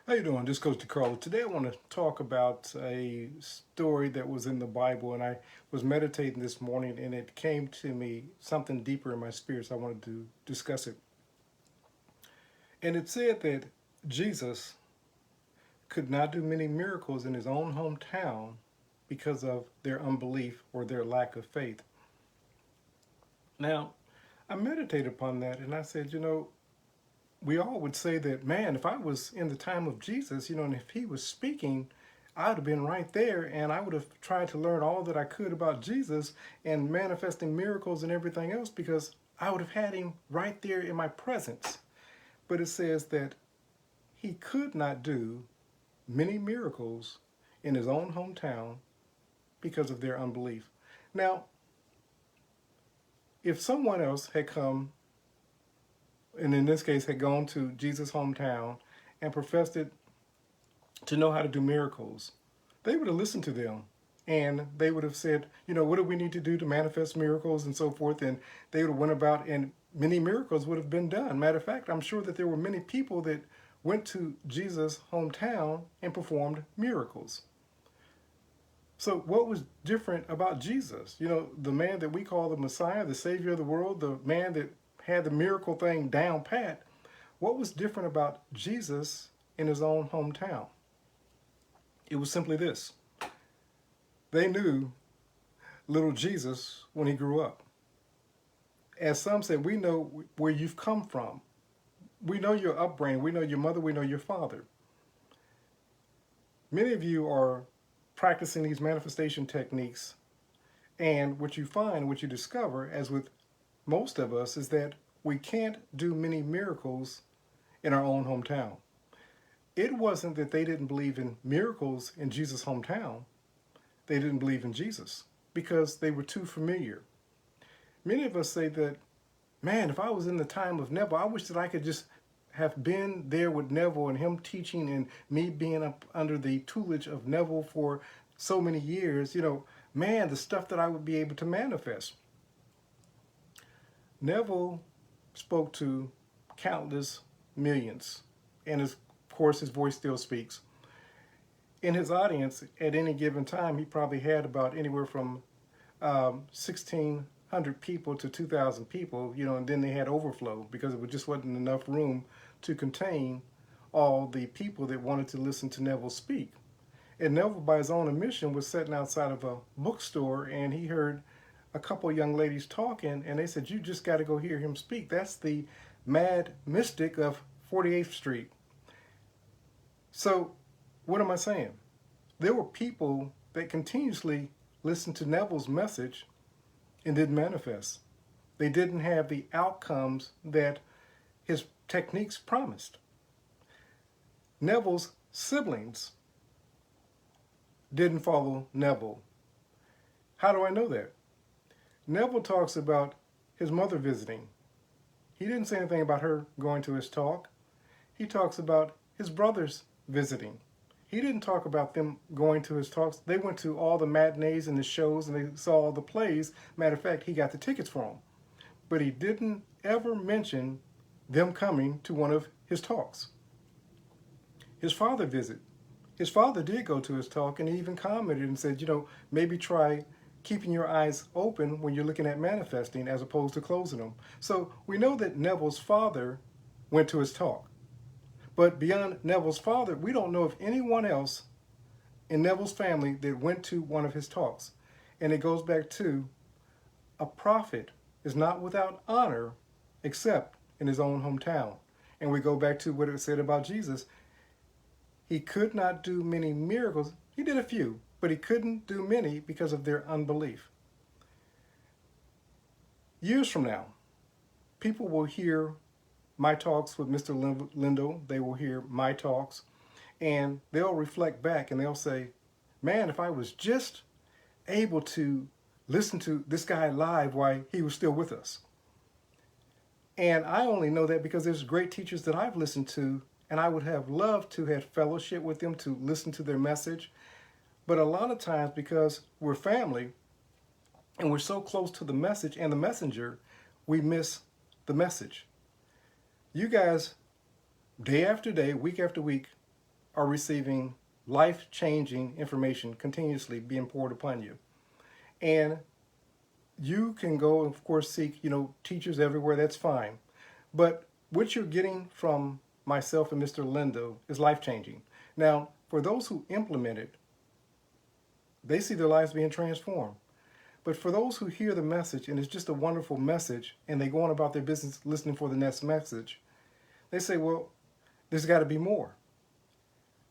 How you doing? This is Coach DeCarlo. Today I want to talk about a story that was in the Bible, and I was meditating this morning, and it came to me something deeper in my spirit, so I wanted to discuss it. And it said that Jesus could not do many miracles in his own hometown because of their unbelief or their lack of faith. Now, I meditated upon that, and I said, we all would say that, man, if I was in the time of Jesus, and if he was speaking, I would have been right there and I would have tried to learn all that I could about Jesus and manifesting miracles and everything else because I would have had him right there in my presence. But it says that he could not do many miracles in his own hometown because of their unbelief. Now, if someone else had come, and in this case had gone to Jesus' hometown and professed it to know how to do miracles, they would have listened to them. And they would have said, what do we need to do to manifest miracles and so forth? And they would have went about and many miracles would have been done. Matter of fact, I'm sure that there were many people that went to Jesus' hometown and performed miracles. So what was different about Jesus? The man that we call the Messiah, the Savior of the world, the man that had the miracle thing down pat. What was different about Jesus in his own hometown? It was simply this. They knew little Jesus when he grew up. As some said, we know where you've come from. We know your upbringing. We know your mother. We know your father. Many of you are practicing these manifestation techniques, and what you find, what you discover, as with most of us, is that we can't do many miracles in our own hometown. It wasn't that they didn't believe in miracles in Jesus' hometown. They didn't believe in Jesus because they were too familiar. Many of us say that, man, if I was in the time of Neville, I wish that I could just have been there with Neville and him teaching and me being up under the tutelage of Neville for so many years. Man, the stuff that I would be able to manifest. Neville spoke to countless millions, and of course his voice still speaks. In his audience, at any given time, he probably had about anywhere from 1,600 people to 2,000 people, and then they had overflow because it just wasn't enough room to contain all the people that wanted to listen to Neville speak. And Neville, by his own admission, was sitting outside of a bookstore, and he heard a couple young ladies talking, and they said, you just got to go hear him speak. That's the mad mystic of 48th Street. So what am I saying? There were people that continuously listened to Neville's message and didn't manifest. They didn't have the outcomes that his techniques promised. Neville's siblings didn't follow Neville. How do I know that? Neville talks about his mother visiting. He didn't say anything about her going to his talk. He talks about his brothers visiting. He didn't talk about them going to his talks. They went to all the matinees and the shows and they saw all the plays. Matter of fact, he got the tickets for them. But he didn't ever mention them coming to one of his talks. His father visited. His father did go to his talk, and he even commented and said, maybe try keeping your eyes open when you're looking at manifesting as opposed to closing them. So we know that Neville's father went to his talk. But beyond Neville's father, we don't know of anyone else in Neville's family that went to one of his talks. And it goes back to a prophet is not without honor except in his own hometown. And we go back to what it said about Jesus. He could not do many miracles. He did a few, but he couldn't do many because of their unbelief. Years from now, people will hear my talks with Mr. Lindo. They will hear my talks, and they'll reflect back and they'll say, man, if I was just able to listen to this guy live while he was still with us. And I only know that because there's great teachers that I've listened to, and I would have loved to have fellowship with them, to listen to their message. But a lot of times, because we're family and we're so close to the message and the messenger, we miss the message. You guys, day after day, week after week, are receiving life-changing information continuously being poured upon you. And you can go, of course, seek, teachers everywhere, that's fine. But what you're getting from myself and Mr. Lindo is life-changing. Now, for those who implement it, they see their lives being transformed. But for those who hear the message, and it's just a wonderful message, and they go on about their business listening for the next message, they say, well, there's got to be more.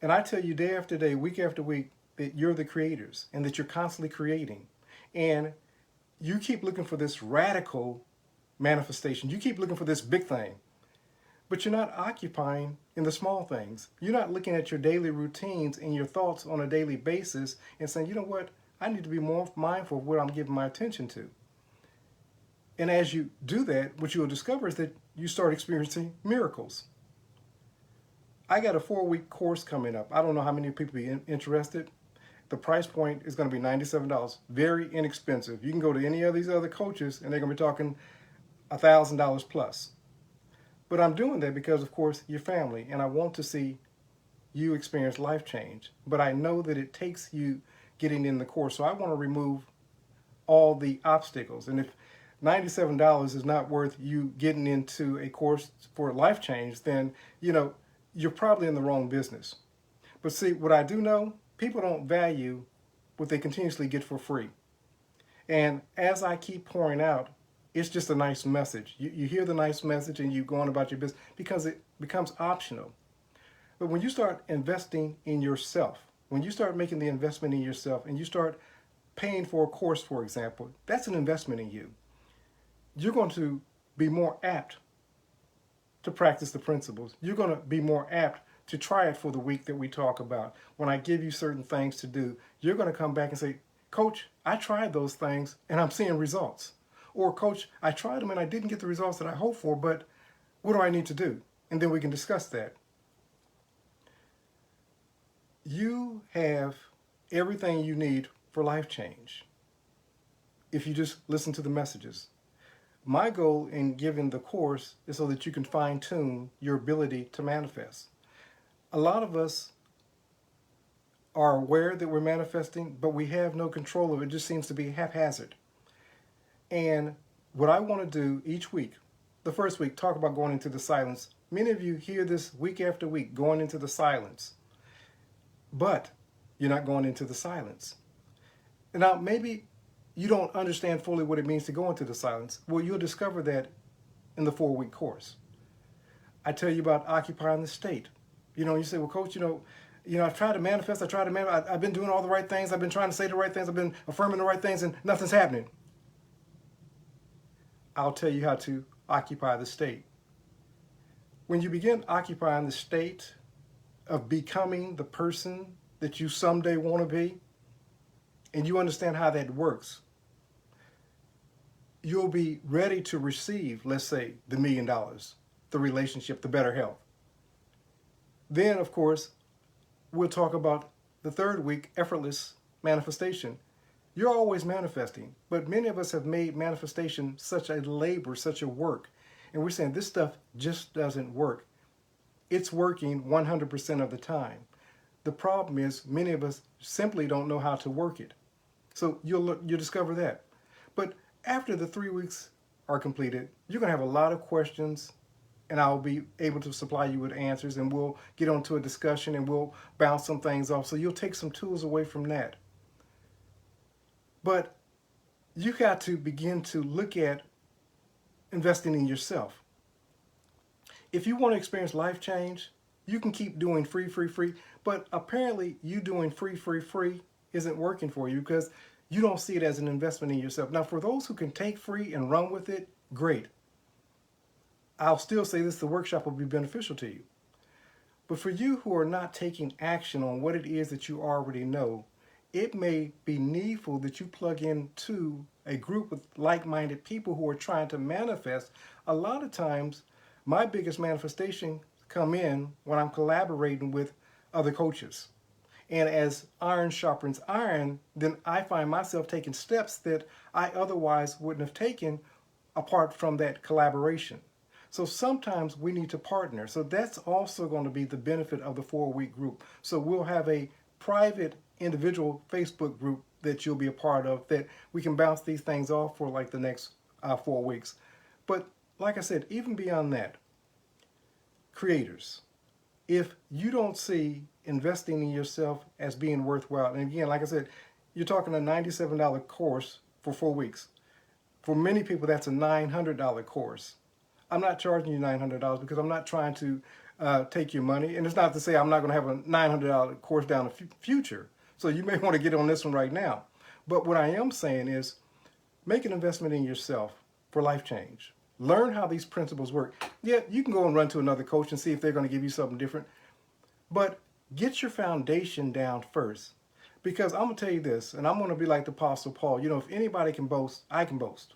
And I tell you day after day, week after week, that you're the creators and that you're constantly creating. And you keep looking for this radical manifestation. You keep looking for this big thing. But you're not occupying in the small things. You're not looking at your daily routines and your thoughts on a daily basis and saying, you know what, I need to be more mindful of what I'm giving my attention to. And as you do that, what you'll discover is that you start experiencing miracles. I got a 4-week course coming up. I don't know how many people be interested. The price point is going to be $97. Very inexpensive. You can go to any of these other coaches and they're going to be talking $1,000 plus. But I'm doing that because, of course, you're family, and I want to see you experience life change. But I know that it takes you getting in the course, so I want to remove all the obstacles. And if $97 is not worth you getting into a course for life change, then, you're probably in the wrong business. But see, what I do know, people don't value what they continuously get for free. And as I keep pouring out, it's just a nice message. You hear the nice message and you go on about your business because it becomes optional. But when you start investing in yourself, when you start making the investment in yourself and you start paying for a course, for example, that's an investment in you. You're going to be more apt to practice the principles. You're going to be more apt to try it for the week that we talk about. When I give you certain things to do, you're going to come back and say, Coach, I tried those things and I'm seeing results. Or, Coach, I tried them and I didn't get the results that I hoped for, but what do I need to do? And then we can discuss that. You have everything you need for life change if you just listen to the messages. My goal in giving the course is so that you can fine-tune your ability to manifest. A lot of us are aware that we're manifesting, but we have no control of it. It just seems to be haphazard. And what I want to do each week, the first week, talk about going into the silence. Many of you hear this week after week, going into the silence. But you're not going into the silence. Now, maybe you don't understand fully what it means to go into the silence. Well, you'll discover that in the 4-week course. I tell you about occupying the state. You say, well, Coach, I've tried to manifest. I've been doing all the right things. I've been trying to say the right things. I've been affirming the right things, and nothing's happening. I'll tell you how to occupy the state. When you begin occupying the state of becoming the person that you someday want to be, and you understand how that works, you'll be ready to receive, let's say, the $1 million, the relationship, the better health. Then, of course, we'll talk about the 3rd week, effortless manifestation. You're always manifesting, but many of us have made manifestation such a labor, such a work. And we're saying this stuff just doesn't work. It's working 100% of the time. The problem is many of us simply don't know how to work it. So you'll discover that. But after the 3 weeks are completed, you're going to have a lot of questions, and I'll be able to supply you with answers, and we'll get onto a discussion and we'll bounce some things off. So you'll take some tools away from that. But you got to begin to look at investing in yourself. If you want to experience life change, you can keep doing free, but apparently you doing free isn't working for you because you don't see it as an investment in yourself. Now, for those who can take free and run with it, great. I'll still say this, the workshop will be beneficial to you. But for you who are not taking action on what it is that you already know, it may be needful that you plug into a group of like-minded people who are trying to manifest. A lot of times, my biggest manifestation come in when I'm collaborating with other coaches. And as iron sharpens iron, then I find myself taking steps that I otherwise wouldn't have taken apart from that collaboration. So sometimes we need to partner. So that's also going to be the benefit of the 4-week group. So we'll have a private individual Facebook group that you'll be a part of that we can bounce these things off for like the next 4 weeks. But like I said, even beyond that, creators, if you don't see investing in yourself as being worthwhile, and again, like I said, you're talking a $97 course for 4 weeks. For many people, that's a $900 course. I'm not charging you $900 because I'm not trying to take your money. And it's not to say I'm not going to have a $900 course down the future. So you may want to get on this one right now. But what I am saying is make an investment in yourself for life change. Learn how these principles work. Yeah, you can go and run to another coach and see if they're going to give you something different. But get your foundation down first. Because I'm going to tell you this, and I'm going to be like the Apostle Paul. You know, if anybody can boast, I can boast.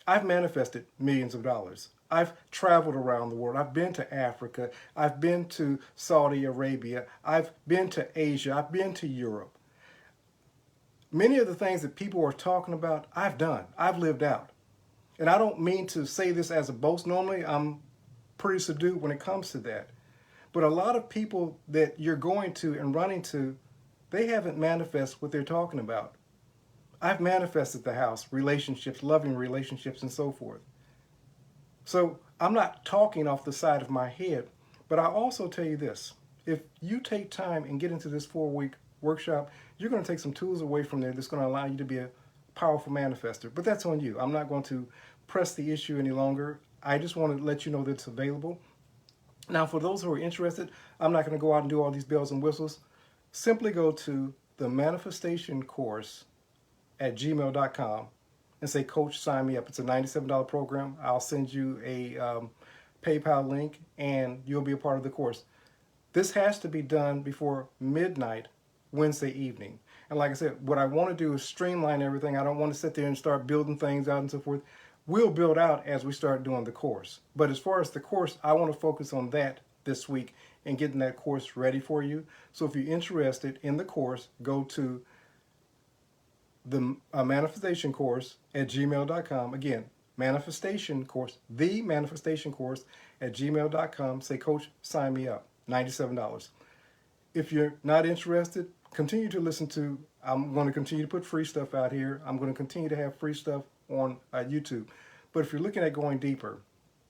I've manifested millions of dollars. I've traveled around the world. I've been to Africa. I've been to Saudi Arabia. I've been to Asia. I've been to Europe. Many of the things that people are talking about, I've done. I've lived out. And I don't mean to say this as a boast. Normally, I'm pretty subdued when it comes to that. But a lot of people that you're going to and running to, they haven't manifested what they're talking about. I've manifested the house, relationships, loving relationships, and so forth. So I'm not talking off the side of my head, but I also tell you this. If you take time and get into this 4-week workshop, you're going to take some tools away from there that's going to allow you to be a powerful manifester. But that's on you. I'm not going to press the issue any longer. I just want to let you know that it's available. Now, for those who are interested, I'm not going to go out and do all these bells and whistles. Simply go to the manifestation course at gmail.com and say, Coach, sign me up. It's a $97 program. I'll send you a PayPal link and you'll be a part of the course. This has to be done before midnight Wednesday evening. And like I said, what I want to do is streamline everything. I don't want to sit there and start building things out and so forth. We'll build out as we start doing the course. But as far as the course, I want to focus on that this week and getting that course ready for you. So if you're interested in the course, go to the manifestation course at gmail.com. Again, manifestation course, the manifestation course at gmail.com. Say, Coach, sign me up. $97. If you're not interested, continue to listen to, I'm going to continue to put free stuff out here. I'm going to continue to have free stuff on YouTube. But if you're looking at going deeper,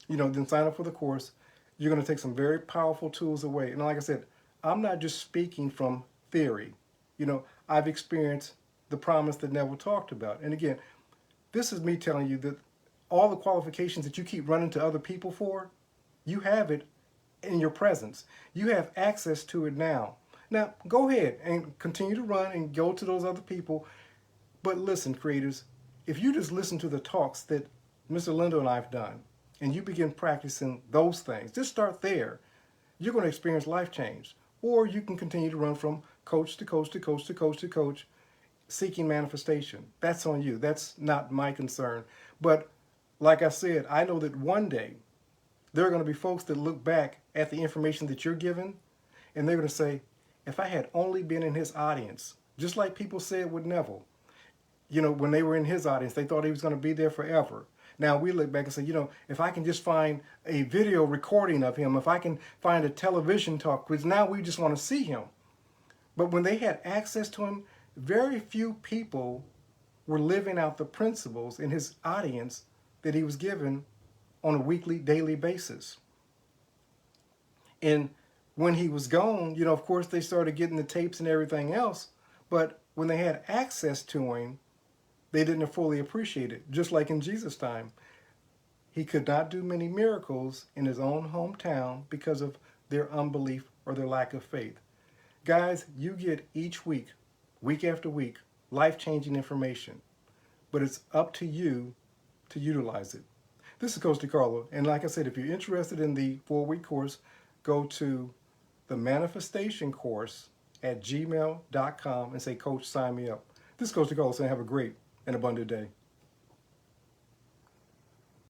then sign up for the course. You're going to take some very powerful tools away. And like I said, I'm not just speaking from theory. I've experienced the promise that Neville talked about. And again, this is me telling you that all the qualifications that you keep running to other people for, you have it in your presence. You have access to it now. Now, go ahead and continue to run and go to those other people. But listen, creators, if you just listen to the talks that Mr. Lindo and I have done, and you begin practicing those things, just start there, you're going to experience life change. Or you can continue to run from coach to coach to coach to coach to coach, seeking manifestation. That's on you. That's not my concern. But like I said, I know that one day there are going to be folks that look back at the information that you're given, and they're going to say, if I had only been in his audience, just like people said with Neville, when they were in his audience, they thought he was going to be there forever. Now we look back and say, if I can just find a video recording of him, if I can find a television talk, because now we just want to see him. But when they had access to him, very few people were living out the principles in his audience that he was given on a weekly, daily basis. And when he was gone, of course they started getting the tapes and everything else. But when they had access to him, they didn't fully appreciate it. Just like in Jesus' time, he could not do many miracles in his own hometown because of their unbelief or their lack of faith. Guys, you get each week, week after week, life-changing information. But it's up to you to utilize it. This is Coach DeCarlo. And like I said, if you're interested in the 4-week course, go to the manifestation course at gmail.com and say, Coach, sign me up. This is Coach DeCarlo saying have a great and abundant day.